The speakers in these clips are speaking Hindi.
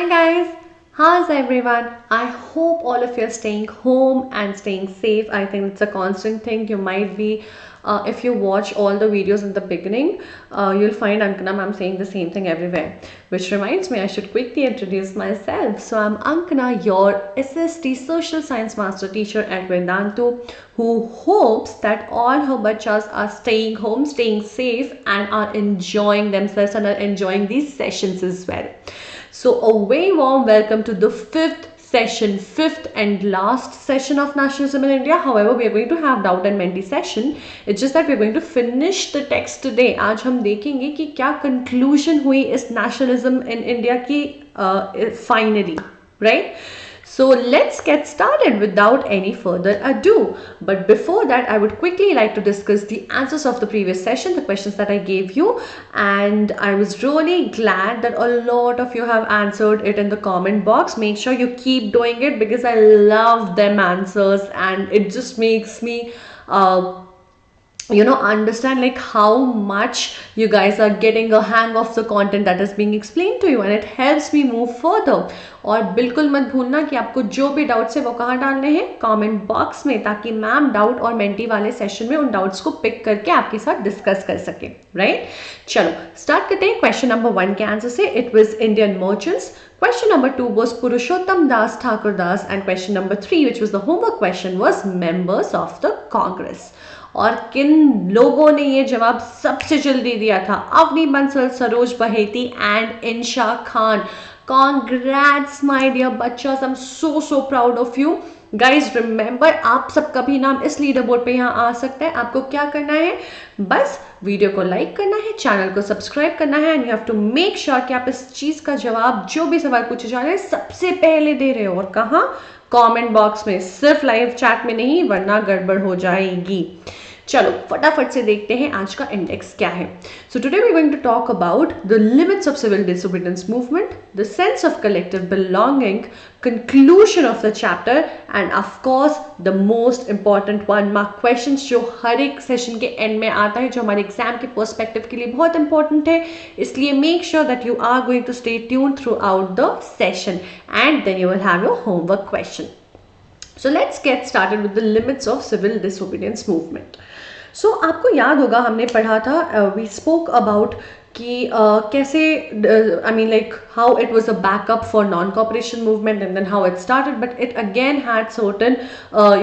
Hi guys, how's everyone? I hope all of you are staying home and staying safe. I think it's a constant thing. You might be, if you watch all the videos in the beginning, you'll find Ankana ma'am saying the same thing everywhere. Which reminds me, I should quickly introduce myself. So I'm Ankana, your SST Social Science Master Teacher at Vedantu, who hopes that all her bachas are staying home, staying safe, and are enjoying themselves and are enjoying these sessions as well. So a very warm welcome to the fifth and last session of Nationalism in India. However, we are going to have doubt and menti session. It's just that we are going to finish the text today. आज हम देखेंगे कि क्या conclusion हुई इस nationalism in India की finally, right? So let's get started without any further ado. But before that, I would quickly like to discuss the answers of the previous session, the questions that I gave you. And I was really glad that a lot of you have answered it in the comment box. Make sure you keep doing it because I love them answers and it just makes me understand like how much you guys are getting a hang of the content that is being explained to you and it helps me move further. और बिल्कुल मत भूलना कि आपको जो भी डाउट्स है वो कहाँ डालने हैं, कमेंट बॉक्स में, ताकि मैम डाउट और मेंटी वाले सेशन में उन डाउट्स को पिक करके आपके साथ डिस्कस कर सके, राइट? चलो स्टार्ट करते हैं. क्वेश्चन नंबर 1 के आंसर से. It was Indian merchants. Question number 2 was Purushottam Das Thakur Das, and question number 3, which was the homework question, was members of the Congress. और किन लोगों ने ये जवाब सबसे जल्दी दिया था? Avni Bansal, Saroj Baheti and Insha Khan. Congrats my dear बच्चों, I'm so proud of you. Guys remember, आप सबका भी नाम इस लीडर बोर्ड पे यहाँ आ सकता है. आपको क्या करना है? बस वीडियो को लाइक करना है, चैनल को सब्सक्राइब करना है and you have to make sure कि आप इस चीज का जवाब, जो भी सवाल पूछे जा रहे हैं, सबसे पहले दे रहे हो. और कहाँ? कमेंट बॉक्स में, सिर्फ लाइव चैट में नहीं, वरना गड़बड़ हो जाएगी. चलो फटाफट से देखते हैं आज का इंडेक्स क्या है. So today we are going to talk about the limits of civil disobedience movement, the sense of collective belonging, conclusion of the chapter and of course the most important 1 mark questions जो हर एक सेशन के एंड में आता है, जो हमारे एग्जाम के पर्सपेक्टिव के लिए बहुत इंपॉर्टेंट है. इसलिए make sure that you are going to stay tuned throughout the session and then you will have your homework question. So let's get started with the limits of civil disobedience movement. So आपको याद होगा हमने पढ़ा था, we spoke about कि कैसे, I mean like how it was a backup for non-cooperation movement and then how it started, but it again had certain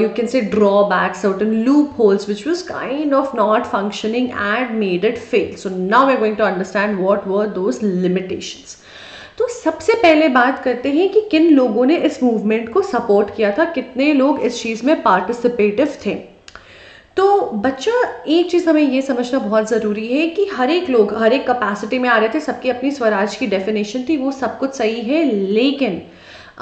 you can say drawbacks, certain loopholes which was kind of not functioning and made it fail. So now we're going to understand what were those limitations. तो सबसे पहले बात करते हैं कि किन लोगों ने इस मूवमेंट को सपोर्ट किया था, कितने लोग इस चीज में पार्टिसिपेटिव थे. तो बच्चा, एक चीज हमें ये समझना बहुत जरूरी है कि हर एक लोग हर एक कैपेसिटी में आ रहे थे, सबकी अपनी स्वराज की डेफिनेशन थी, वो सब कुछ सही है, लेकिन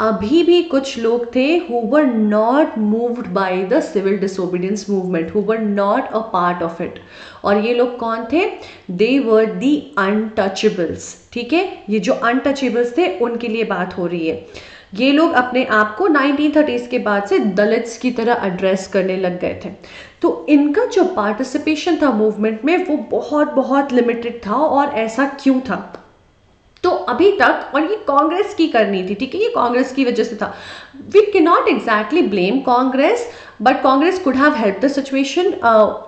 अभी भी कुछ लोग थे who were not moved by the civil disobedience movement, who were not a part of it. और ये लोग कौन थे? They were the untouchables. ठीक है, ये जो untouchables थे उनके लिए बात हो रही है. ये लोग अपने आप को 1930s के बाद से दलित्स की तरह एड्रेस करने लग गए थे. तो इनका जो पार्टिसिपेशन था मूवमेंट में वो बहुत लिमिटेड था. और ऐसा क्यों था? तो अभी तक, और ये कांग्रेस की करनी थी, ठीक है, ये कांग्रेस की वजह से था. We can not exactly blame Congress, but Congress could have help the situation.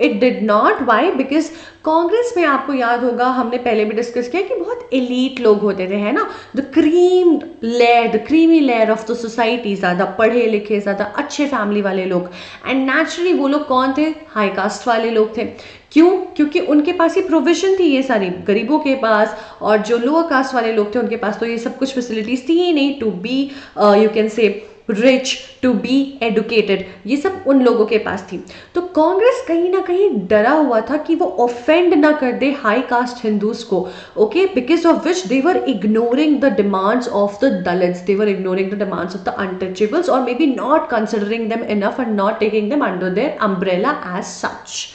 It did not. Why? Because Congress में आपको याद होगा, हमने पहले भी डिस्कस किया कि बहुत एलीट लोग होते थे, है ना, the creamy layer of the society, ज्यादा पढ़े लिखे, ज्यादा अच्छे फैमिली वाले लोग. एंड नेचुरली वो लोग कौन थे? हाई कास्ट वाले लोग थे. क्यों? क्योंकि उनके पास ही प्रोविजन थी, ये सारी गरीबों के पास, और जो लोअर कास्ट वाले लोग थे उनके पास तो ये सब कुछ फैसिलिटीज थी ही नहीं to be you can say rich, to be educated. ये सब उन लोगों के पास थी. तो कांग्रेस कहीं ना कहीं डरा हुआ था कि वो ऑफेंड ना कर दे हाई कास्ट हिंदूज को, okay, because of which they were ignoring the demands of the Dalits, they were ignoring the demands of the untouchables, और maybe not considering them enough and not taking them under their umbrella as such.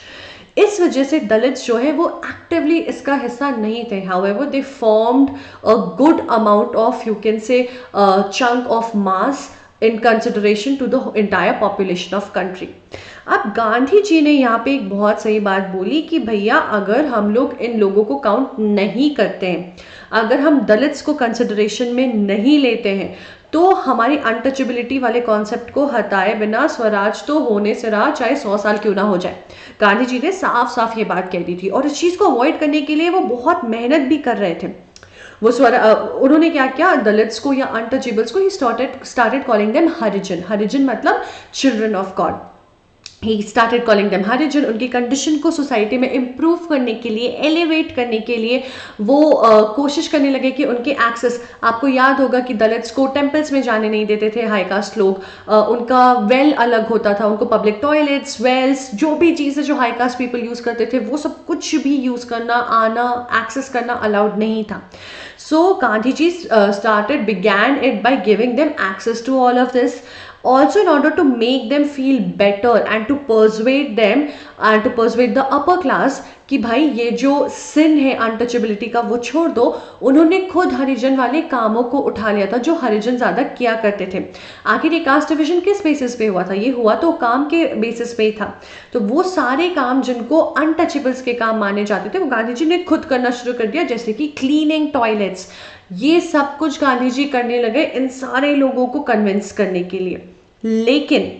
इस वजह से दलित्स जो है वो एक्टिवली इसका हिस्सा नहीं थे. However they formed a good amount of, you can say, chunk of mass in consideration to the entire population of country. अब गांधी जी ने यहाँ पे एक बहुत सही बात बोली कि भैया अगर हम लोग इन लोगों को काउंट नहीं करते हैं, अगर हम दलित्स को कंसिडरेशन में नहीं लेते हैं, तो हमारी अनटचेबिलिटी वाले कॉन्सेप्ट को हटाए बिना स्वराज तो होने से रहा, चाहे 100 साल क्यों ना हो जाए। गांधी जी ने साफ साफ ये बात कह दी थी और इस चीज को अवॉइड करने के लिए वो बहुत मेहनत भी कर रहे थे। वो उन्होंने क्या किया, दलित्स को या अनटचेबल्स को he started calling them Harijan. Harijan मतलब children of God. He started calling them Harijan. उनकी कंडीशन को सोसाइटी में इम्प्रूव करने के लिए, एलिवेट करने के लिए वो कोशिश करने लगे कि उनके एक्सेस, आपको याद होगा कि दलित्स को टेम्पल्स में जाने नहीं देते थे हाई कास्ट लोग, उनका वेल अलग होता था, उनको पब्लिक टॉयलेट्स, वेल्स, जो भी चीज़ें जो हाई कास्ट पीपल यूज़ करते थे वो सब कुछ भी यूज़ करना, आना, एक्सेस करना अलाउड नहीं था। So Gandhi ji began it by giving them access to all of this, also in order to make them feel better and to persuade them and to persuade the upper class कि भाई ये जो सिन है अनटचेबिलिटी का वो छोड़ दो। उन्होंने खुद हरिजन वाले कामों को उठा लिया था जो हरिजन ज्यादा किया करते थे। आखिर ये कास्ट डिविजन किस बेसिस पे हुआ था? ये हुआ तो काम के बेसिस पे ही था। तो वो सारे काम जिनको अनटचेबल्स के काम माने जाते थे वो गांधी जी ने खुद करना शुरू कर दिया, जैसे कि क्लीनिंग टॉयलेट्स। ये सब कुछ गांधी जी करने लगे इन सारे लोगों को कन्विंस करने के लिए। लेकिन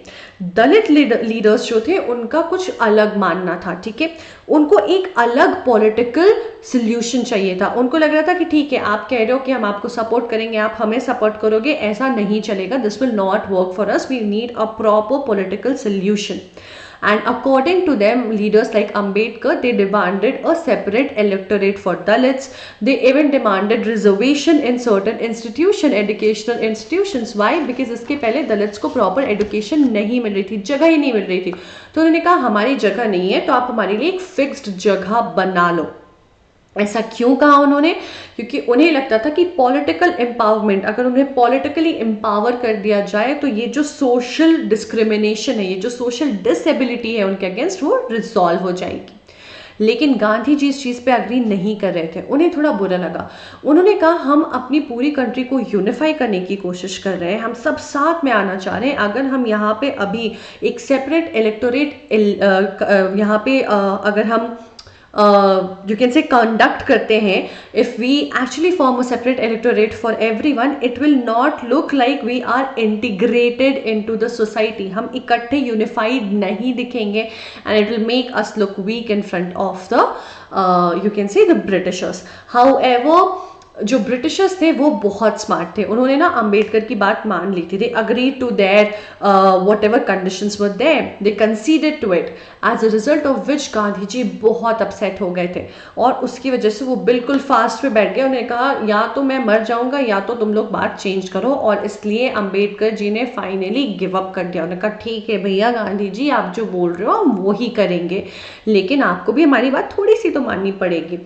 दलित लीडर्स जो थे उनका कुछ अलग मानना था, ठीक है। उनको एक अलग पॉलिटिकल सोल्यूशन चाहिए था। उनको लग रहा था कि ठीक है, आप कह रहे हो कि हम आपको सपोर्ट करेंगे, आप हमें सपोर्ट करोगे, ऐसा नहीं चलेगा, this will not work for us, we need a proper political solution. And according to them, leaders like Ambedkar, they demanded a separate electorate for Dalits. They even demanded reservation in certain educational institutions. Why? Because इसके पहले दलित्स को proper education नहीं मिल रही थी, जगह ही नहीं मिल रही थी। तो उन्होंने कहा हमारी जगह नहीं है, तो आप हमारे लिए एक फिक्स्ड जगह बना लो। ऐसा क्यों कहा उन्होंने? क्योंकि उन्हें लगता था कि पॉलिटिकल एम्पावरमेंट, अगर उन्हें पॉलिटिकली एम्पावर कर दिया जाए तो ये जो सोशल डिस्क्रिमिनेशन है, ये जो सोशल डिसेबिलिटी है उनके अगेंस्ट, वो रिजॉल्व हो जाएगी। लेकिन गांधी जी इस चीज़ पे अग्री नहीं कर रहे थे, उन्हें थोड़ा बुरा लगा। उन्होंने कहा हम अपनी पूरी कंट्री को यूनिफाई करने की कोशिश कर रहे हैं, हम सब साथ में आना चाह रहे हैं। अगर हम यहाँ पे अभी एक सेपरेट इलेक्टोरेट यहाँ पे अगर हम you can say conduct करते हैं, if we actually form a separate electorate for everyone, it will not look like we are integrated into the society. हम इकट्ठे unified नहीं दिखेंगे and it will make us look weak in front of the you can say the Britishers. However, जो ब्रिटिशर्स थे वो बहुत स्मार्ट थे, उन्होंने ना अंबेडकर की बात मान ली थी। They agreed to their whatever conditions were there, they considered to it, as a result of which Gandhi ji बहुत अपसेट हो गए थे और उसकी वजह से वो बिल्कुल फास्ट पे बैठ गए। उन्होंने कहा या तो मैं मर जाऊंगा या तो तुम लोग बात चेंज करो, और इसलिए अंबेडकर जी ने फाइनली गिव अप कर दिया। उन्होंने कहा ठीक है भैया गांधी जी, आप जो बोल रहे हो हम वो ही करेंगे, लेकिन आपको भी हमारी बात थोड़ी सी तो माननी पड़ेगी।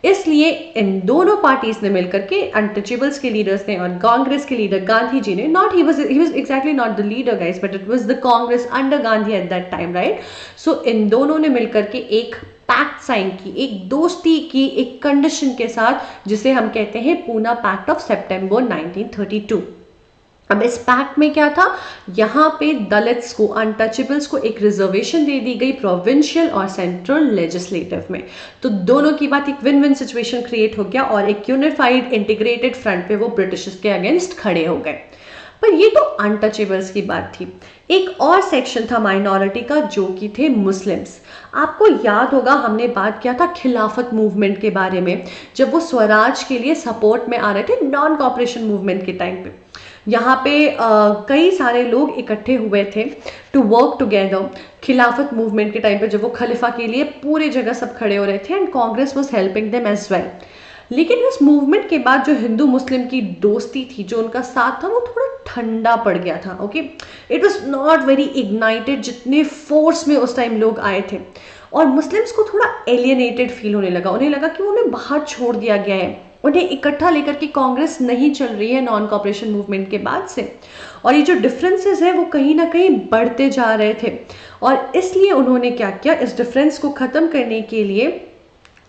इसलिए इन दोनों पार्टीज ने मिलकर के, अनटचेबल्स के लीडर्स ने और कांग्रेस के लीडर गांधी जी ने, not he was exactly not the leader guys, but it was the Congress under Gandhi at that time, right. So इन दोनों ने मिलकर के एक पैक्ट साइन की, एक दोस्ती की, एक कंडीशन के साथ, जिसे हम कहते हैं पूना पैक्ट ऑफ सितंबर 1932। अब इस पैक्ट में क्या था? यहाँ पे दलित्स को, अनटचेबल्स को एक रिजर्वेशन दे दी गई प्रोविंशियल और सेंट्रल लेजिस्लेटिव में। तो दोनों की बात, एक विन विन सिचुएशन क्रिएट हो गया और एक यूनिफाइड इंटीग्रेटेड फ्रंट पे वो ब्रिटिशर्स के अगेंस्ट खड़े हो गए। पर ये तो अनटचेबल्स की बात थी। एक और सेक्शन था माइनॉरिटी का, जो कि थे मुस्लिम्स। आपको याद होगा हमने बात किया था खिलाफत मूवमेंट के बारे में, जब वो स्वराज के लिए सपोर्ट में आ रहे थे नॉन कॉपरेशन मूवमेंट के टाइम पे। यहाँ पे कई सारे लोग इकट्ठे हुए थे टू वर्क टुगेदर खिलाफत मूवमेंट के टाइम पे, जब वो खलीफा के लिए पूरी जगह सब खड़े हो रहे थे, and Congress was helping them as well. लेकिन इस मूवमेंट के बाद जो हिंदू मुस्लिम की दोस्ती थी, जो उनका साथ था, वो थोड़ा ठंडा पड़ गया था। Okay, it was not very ignited जितने फोर्स में उस टाइम लोग आए थे, और मुस्लिम्स को थोड़ा एलियनेटेड फील होने लगा। उन्हें लगा कि उन्हें बाहर छोड़ दिया गया है, उन्हें इकट्ठा लेकर के कांग्रेस नहीं चल रही है नॉन कॉपरेशन मूवमेंट के बाद से, और ये जो डिफरेंसेस है वो कहीं ना कहीं बढ़ते जा रहे थे। और इसलिए उन्होंने क्या किया, इस डिफरेंस को खत्म करने के लिए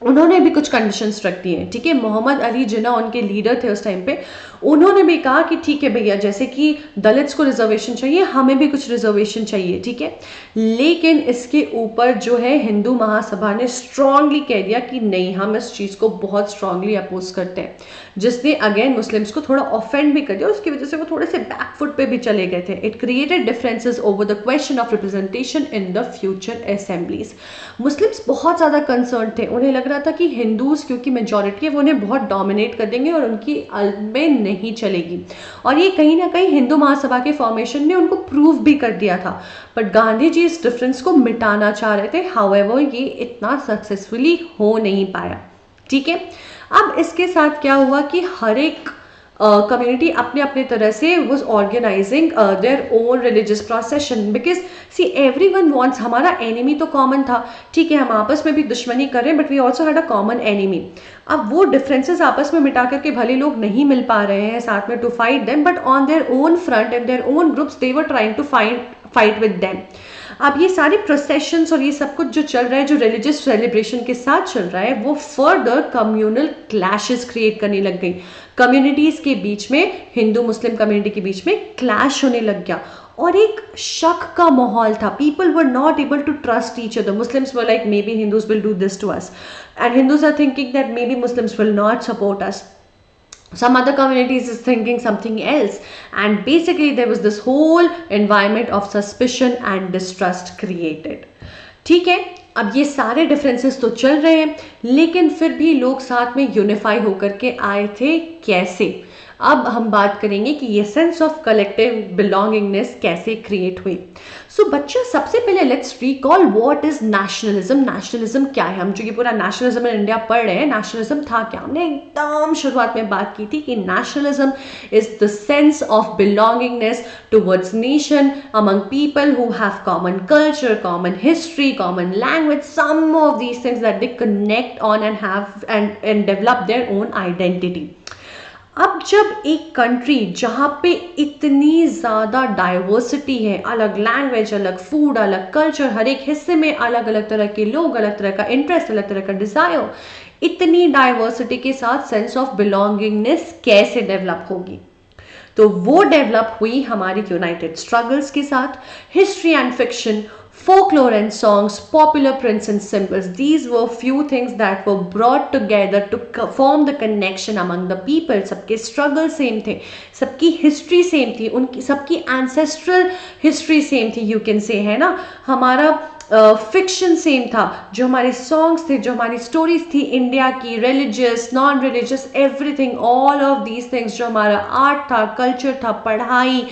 उन्होंने भी कुछ कंडीशंस रख दी हैं, ठीक है। मोहम्मद अली जिन्ना उनके लीडर थे उस टाइम पे, उन्होंने भी कहा कि ठीक है भैया, जैसे कि दलित्स को रिजर्वेशन चाहिए, हमें भी कुछ रिजर्वेशन चाहिए, ठीक है। लेकिन इसके ऊपर जो है हिंदू महासभा ने स्ट्रांगली कह दिया कि नहीं, हम इस चीज़ को बहुत स्ट्रांगली अपोज करते हैं, जिसने अगेन मुस्लिम्स को थोड़ा ऑफेंड भी कर दिया, उसकी वजह से वो थोड़े से बैकफुट पे भी चले गए थे। It created differences over the question of representation in the future assemblies. Muslims बहुत ज़्यादा कंसर्न थे, उन्हें लग रहा था कि हिंदूज क्योंकि मेजॉरिटी है वो उन्हें बहुत डोमिनेट कर देंगे और उनकी में नहीं चलेगी, और ये कहीं ना कहीं हिंदू महासभा के फॉर्मेशन ने उनको प्रूव भी कर दिया था। बट गांधी जी इस डिफरेंस को मिटाना चाह रहे थे, हाउएवर ये इतना सक्सेसफुली हो नहीं पाया, ठीक है। अब इसके साथ क्या हुआ कि हर एक कम्युनिटी अपने अपने तरह से was organizing their own religious procession, because see everyone wants, हमारा एनिमी तो कॉमन था, ठीक है, हम आपस में भी दुश्मनी कर रहे हैं, but we also had a common enemy. अब वो डिफरेंसेस आपस में मिटा करके भले लोग नहीं मिल पा रहे हैं साथ में to fight them, but on their own front and their own groups they were trying to fight with them. अब ये सारे प्रोसेशंस और ये सब कुछ जो चल रहा है, जो रिलीजियस सेलिब्रेशन के साथ चल रहा है, वो फर्दर कम्युनल क्लैशेस क्रिएट करने लग गई। कम्युनिटीज के बीच में, हिंदू मुस्लिम कम्युनिटी के बीच में क्लैश होने लग गया, और एक शक का माहौल था। People were not able to trust each other. Muslims were like may be Hindus will do this to us, and Hindus are thinking that may be Muslims will not support us. Some other communities is thinking something else, and basically there was this whole environment of suspicion and distrust created. ठीक है, अब ये सारे डिफरेंसेस तो चल रहे हैं, लेकिन फिर भी लोग साथ में यूनिफाई होकर के आए थे कैसे। अब हम बात करेंगे कि ये सेंस ऑफ कलेक्टिव बिलोंगिंगनेस कैसे क्रिएट हुई। सो बच्चों, सबसे पहले let's recall what is nationalism. Nationalism क्या है? हम जो ये पूरा नेशनलिज्म इन इंडिया पढ़ रहे हैं, नेशनलिज्म था क्या? हमने एकदम शुरुआत में बात की थी कि nationalism is the sense of belongingness towards nation among people who have common culture, common history, common language, some of these things that they connect on and have and develop their own identity. अब जब एक कंट्री जहाँ पे इतनी ज़्यादा डाइवर्सिटी है, अलग लैंग्वेज, अलग फूड, अलग कल्चर, हर एक हिस्से में अलग अलग तरह के लोग, अलग तरह का इंटरेस्ट, अलग तरह का डिज़ायर, इतनी डाइवर्सिटी के साथ सेंस ऑफ बिलोंगिंगनेस कैसे डेवलप होगी? तो वो डेवलप हुई हमारी यूनाइटेड स्ट्रगल्स के साथ। History and fiction, folklore and songs, popular prints and symbols, these were few things that were brought together to form the connection among the people. सबके struggle same थे, सबकी history same थी, उनकी सबकी ancestral history same थी, you can say, है ना। हमारा फिक्शन सेम था, जो हमारे सॉन्ग्स थे, जो हमारी स्टोरीज थी इंडिया की, religious, non religious, everything, all of these things, जो हमारा आर्ट था, कल्चर था, पढ़ाई,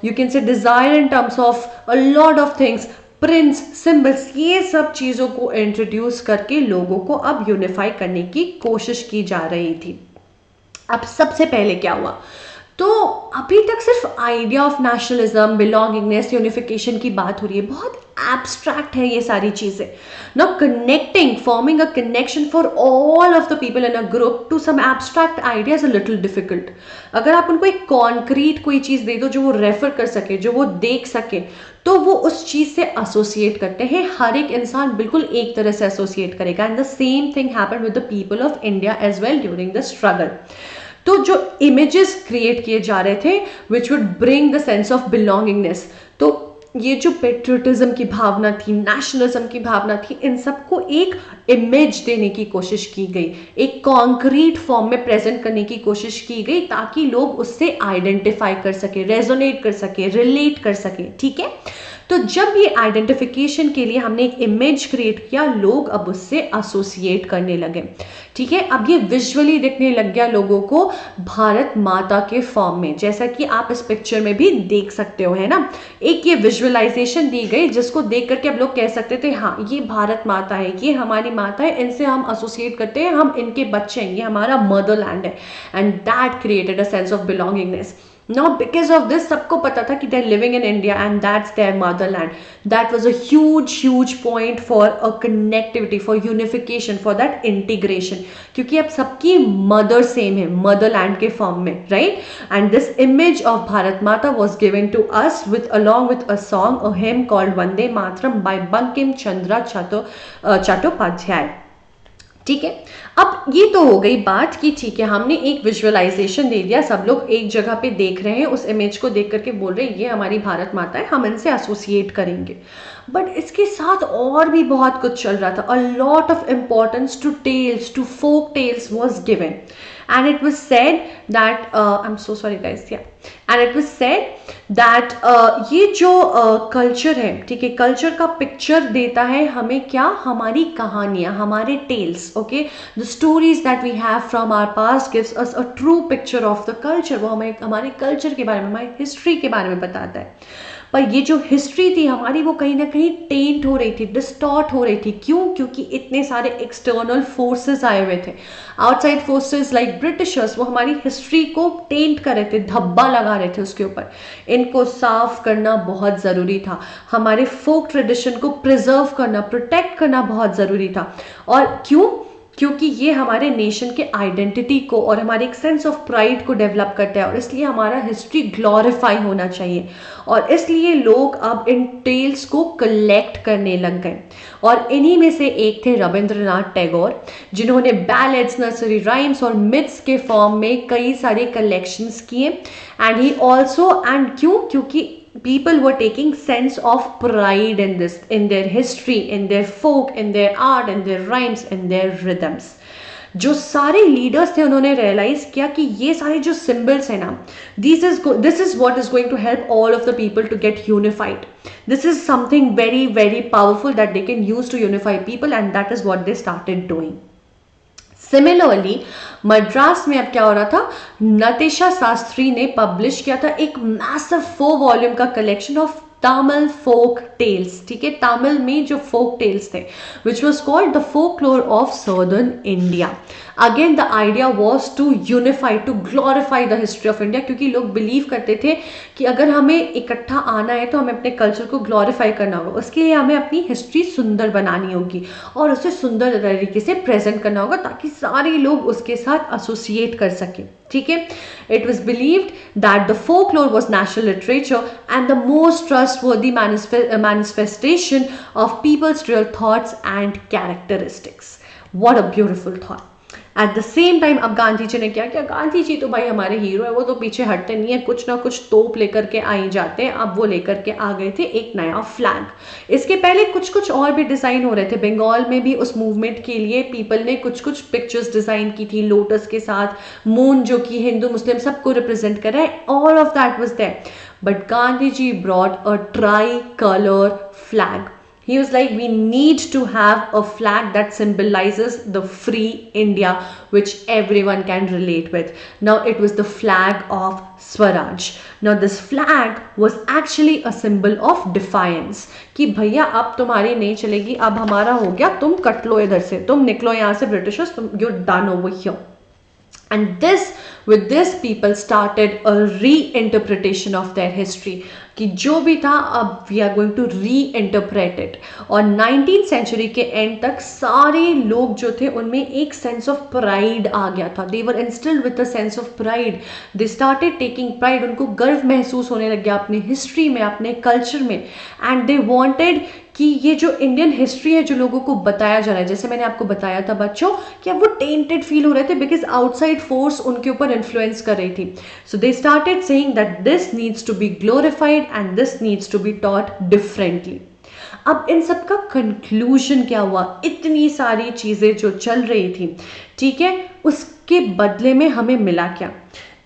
you can say desire in terms of a lot of things, prints, symbols, ये सब चीज़ों को इंट्रोड्यूस करके लोगों को अब यूनिफाई करने की कोशिश की जा रही थी। अब सबसे पहले क्या हुआ? तो अभी तक सिर्फ idea of nationalism, belongingness, unification की बात हो रही है, बहुत एब्स्ट्रैक्ट है ये सारी चीज़ें। Now connecting, forming a connection for all of the people in a group to some abstract ideas a little difficult. अगर आप उनको एक कॉन्क्रीट कोई चीज़ दे दो जो वो रेफर कर सके, जो वो देख सके, तो वो उस चीज़ से एसोसिएट करते हैं। हर एक इंसान बिल्कुल एक तरह से एसोसिएट करेगा, and the same thing happened with the people of India as well during the struggle. तो जो इमेजेस क्रिएट किए जा रहे थे which would bring the sense of belongingness, तो ये जो पेट्रियटिज्म की भावना थी, नेशनलिज्म की भावना थी, इन सबको एक इमेज देने की कोशिश की गई, एक कॉन्क्रीट फॉर्म में प्रेजेंट करने की कोशिश की गई, ताकि लोग उससे आइडेंटिफाई कर सके, रेजोनेट कर सके, रिलेट कर सके। ठीक है, तो जब ये आइडेंटिफिकेशन के लिए हमने एक इमेज क्रिएट किया, लोग अब उससे एसोसिएट करने लगे। ठीक है, अब ये विजुअली दिखने लग गया लोगों को भारत माता के फॉर्म में, जैसा कि आप इस पिक्चर में भी देख सकते हो, है ना। एक ये विजुअलाइजेशन दी गई जिसको देख करके अब लोग कह सकते थे हाँ ये भारत माता है, ये हमारी माता है, इनसे हम एसोसिएट करते हैं, हम इनके बच्चे हैं, ये हमारा मदरलैंड है, and that created a sense of belongingness. Now because of this, सबको पता था कि they're living in India and that's their motherland. That was a huge point for a connectivity, for unification, for that integration. क्योंकि अब सबकी mother same है, motherland के form में, right? And this image of Bharat Mata was given to us along with a song, a hymn called Vande Mataram by Bankim Chandra Chattopadhyay. ठीक है। अब ये तो हो गई बात कि ठीक है, हमने एक विजुअलाइजेशन दे दिया, सब लोग एक जगह पे देख रहे हैं, उस इमेज को देख करके बोल रहे हैं ये हमारी भारत माता है, हम इनसे एसोसिएट करेंगे। बट इसके साथ और भी बहुत कुछ चल रहा था। A lot of importance to tales, to folk tales was given, and it was said that I'm so sorry guys, yeah, and it was said that ये जो कल्चर है, ठीक है, कल्चर का पिक्चर देता है हमें क्या, हमारी कहानियां, हमारे tales, okay, the stories that we have from our past gives us a true picture of the culture. वो हमें हमारे कल्चर के बारे में, हमारी हिस्ट्री के बारे में बताता है। पर ये जो हिस्ट्री थी हमारी, वो कहीं ना कहीं टेंट हो रही थी, डिस्टॉर्ट हो रही थी। क्यों? क्योंकि इतने सारे एक्सटर्नल फोर्सेस आए हुए थे, आउटसाइड फोर्सेस लाइक ब्रिटिशर्स, वो हमारी हिस्ट्री को टेंट कर रहे थे, धब्बा लगा रहे थे उसके ऊपर। इनको साफ करना बहुत ज़रूरी था, हमारे फोक ट्रेडिशन को प्रिजर्व करना, प्रोटेक्ट करना बहुत ज़रूरी था। और क्यों? क्योंकि ये हमारे नेशन के आइडेंटिटी को और हमारे एक सेंस ऑफ प्राइड को डेवलप करता है, और इसलिए हमारा हिस्ट्री ग्लोरीफाई होना चाहिए। और इसलिए लोग अब इन टेल्स को कलेक्ट करने लग गए, और इन्हीं में से एक थे रविंद्रनाथ टैगोर, जिन्होंने बैलेड्स, नर्सरी राइम्स और मिथ्स के फॉर्म में कई सारे कलेक्शंस किए। एंड ही ऑल्सो, एंड क्यों? क्योंकि people were taking sense of pride in this, in their history, in their folk, in their art, in their rhymes, in their rhythms. जो सारे लीडर्स थे उन्होंने रियलाइज किया कि ये सारे जो सिंबल्स है ना, this is what is going to help all of the people to get unified. This is something very very powerful that they can use to unify people, and that is what they started doing. Similarly Madras में अब क्या हो रहा था, नतेशा शास्त्री ने पब्लिश किया था एक मैसिव 4 वॉल्यूम का collection of Tamil folk tales, ठीक है, तमिल में जो फोक टेल्स थे, which was called the folklore of southern India. Again the idea was to unify, to glorify the history of India, क्योंकि लोग बिलीव करते थे कि अगर हमें इकट्ठा आना है तो हमें अपने कल्चर को ग्लोरीफाई करना होगा, उसके लिए हमें अपनी हिस्ट्री सुंदर बनानी होगी और उसे सुंदर तरीके से प्रेजेंट करना होगा, ताकि सारे लोग उसके साथ एसोसिएट कर सकें, ठीक है। It was believed that the folklore was national literature and the most trustworthy manifestation of people's real thoughts and characteristics. What a beautiful thought. At the same time अब गांधी जी ने क्या किया, गांधी जी तो भाई हमारे हीरो है, वो तो पीछे हटते नहीं है, कुछ ना कुछ तोप लेकर के आ ही जाते हैं। अब वो लेकर के आ गए थे एक नया फ्लैग। इसके पहले कुछ कुछ और भी डिजाइन हो रहे थे, बंगाल में भी उस मूवमेंट के लिए पीपल ने कुछ कुछ पिक्चर्स डिजाइन की थी, लोटस के साथ, मून जो कि हिंदू मुस्लिम सबको रिप्रेजेंट कर रहा है, all of that was there. But Gandhi ji brought a tricolour flag. He was like, we need to have a flag that symbolizes the free India, which everyone can relate with. Now it was the flag of Swaraj. Now this flag was actually a symbol of defiance, कि भैया अब तुम्हारी नहीं चलेगी, अब हमारा हो गया, तुम कट लो इधर से, तुम निकलो यहाँ से ब्रिटिशर्स, तुम you're done over here. And with this people started a reinterpretation of their history, कि जो भी था अब we are going to reinterpret it. और 19th century के एंड तक सारे लोग जो थे उनमें एक सेंस ऑफ प्राइड आ गया था. they were instilled with a sense of pride. they started taking pride. उनको गर्व महसूस होने लग गया अपनी हिस्ट्री में, अपने कल्चर में. एंड they wanted कि ये जो इंडियन हिस्ट्री है जो लोगों को बताया जा रहा है, जैसे मैंने आपको बताया था बच्चों कि अब वो टेंटेड फील हो रहे थे बिकॉज आउटसाइड फोर्स उनके ऊपर इन्फ्लुएंस कर रही थी. So they started saying that this needs to be glorified and this needs to be taught differently. अब इन सब का कंक्लूजन क्या हुआ? इतनी सारी चीजें जो चल रही थी, ठीक है, उसके बदले में हमें मिला क्या?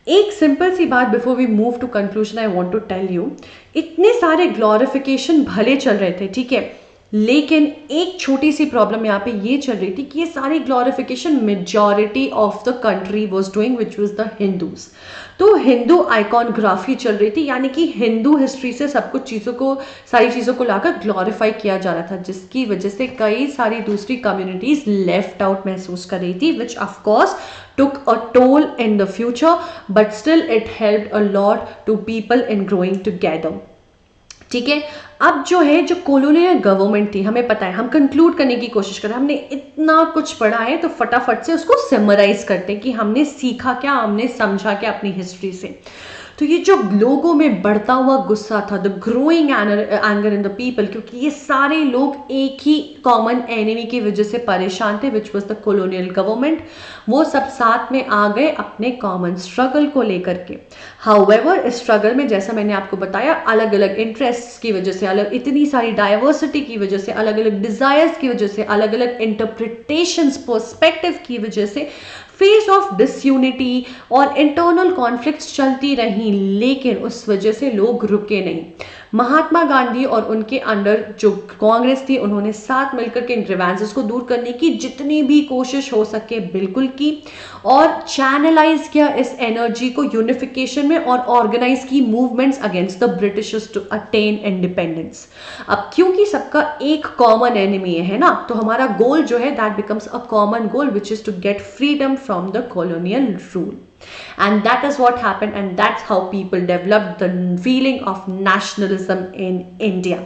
एक सिंपल सी बात before we move to conclusion I want to tell you. इतने सारे ग्लोरिफिकेशन भले चल रहे थे, ठीक है, लेकिन एक छोटी सी प्रॉब्लम यहाँ पे ये चल रही थी कि ये सारी glorification majority of the country was doing which was the Hindus. तो हिंदू आइकॉनग्राफी चल रही थी, यानी कि हिंदू हिस्ट्री से सब कुछ चीज़ों को, सारी चीज़ों को लाकर ग्लोरीफाई किया जा रहा था, जिसकी वजह से कई सारी दूसरी कम्युनिटीज लेफ्ट आउट महसूस कर रही थी, विच of course took a toll in the future, but still it helped a lot to people in growing together. ठीक है. अब जो है, जो कॉलोनियल गवर्नमेंट थी, हमें पता है, हम कंक्लूड करने की कोशिश करें, हमने इतना कुछ पढ़ा है तो फटाफट से उसको समराइज करते हैं कि हमने सीखा क्या, हमने समझा क्या अपनी हिस्ट्री से. तो ये जो लोगों में बढ़ता हुआ गुस्सा था, the growing anger in the people, क्योंकि ये सारे लोग एक ही कॉमन एनिमी की वजह से परेशान थे, which was the colonial government, वो सब साथ में आ गए अपने कॉमन स्ट्रगल को लेकर के। हाउएवर इस स्ट्रगल में, जैसा मैंने आपको बताया, अलग अलग इंटरेस्ट्स की वजह से, अलग इतनी सारी डाइवर्सिटी की वजह से, अलग अलग डिजायर्स की वजह से, अलग अलग इंटरप्रिटेशंस पर्सपेक्टिव की वजह से फेस ऑफ डिसयूनिटी और इंटरनल कॉन्फ्लिक्ट्स चलती रही, लेकिन उस वजह से लोग रुके नहीं। महात्मा गांधी और उनके अंडर जो कांग्रेस थी, उन्होंने साथ मिलकर के इन ग्रीवेंसेस को दूर करने की जितनी भी कोशिश हो सके बिल्कुल की, और चैनलाइज किया इस एनर्जी को यूनिफिकेशन में, और ऑर्गेनाइज की movements against the Britishers to attain independence. अब क्योंकि सबका एक कॉमन एनिमी है ना, तो हमारा गोल जो है that becomes a common goal, which is to get freedom from the colonial rule. And that is what happened, and that's how people developed the feeling of nationalism in India.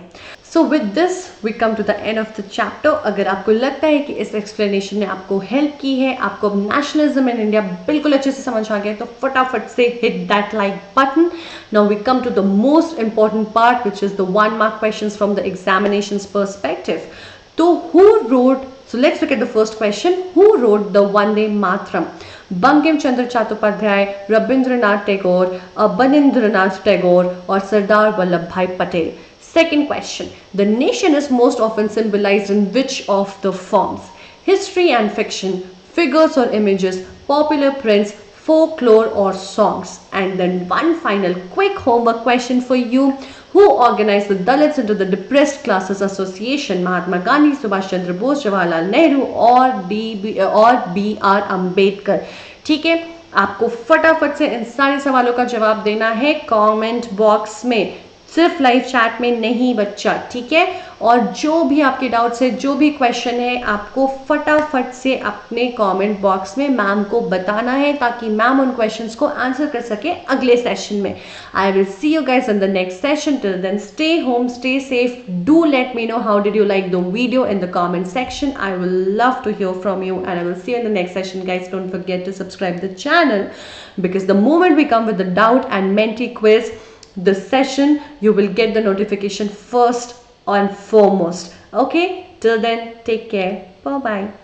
So with this we come to the end of the chapter. अगर आपको लगता है कि इस explanation ने आपको help की है, आपको nationalism in India बिल्कुल अच्छे से समझ आ गया, तो फटाफट से hit that like button. Now we come to the most important part, which is the 1 mark questions from the examinations perspective. So who wrote, so let's look at the first question. Who wrote the Vande Mataram? Bankim Chandra Chattopadhyay, Rabindranath Tagore, Abanindranath Tagore और सरदार वल्लभ भाई Patel. Second question. The nation is most often symbolized in which of the forms? History and fiction, figures or images, popular prints, folklore or songs. And then one final quick homework question for you. Who organized the Dalits into the Depressed Classes Association? Mahatma Gandhi, Subhash Chandra Bose, Jawaharlal Nehru और B.R. Ambedkar. ठीक है, आपको फटाफट से इन सारे सवालों का जवाब देना है कमेंट बॉक्स में, सिर्फ लाइव चैट में नहीं बच्चा, ठीक है। और जो भी आपके डाउट्स है, जो भी क्वेश्चन है, आपको फटाफट से अपने कमेंट बॉक्स में मैम को बताना है, ताकि मैम उन क्वेश्चंस को आंसर कर सके अगले सेशन में। I will see you guys in the next session. Till then stay home, stay safe, do let me know how did you like the video in the comment section. I will love to hear from you, and I will see you in the next session, guys. Don't forget to subscribe the channel, because the moment we come with the doubt and Menti quiz, the session, you will get the notification first and foremost. Okay, till then, take care. Bye bye.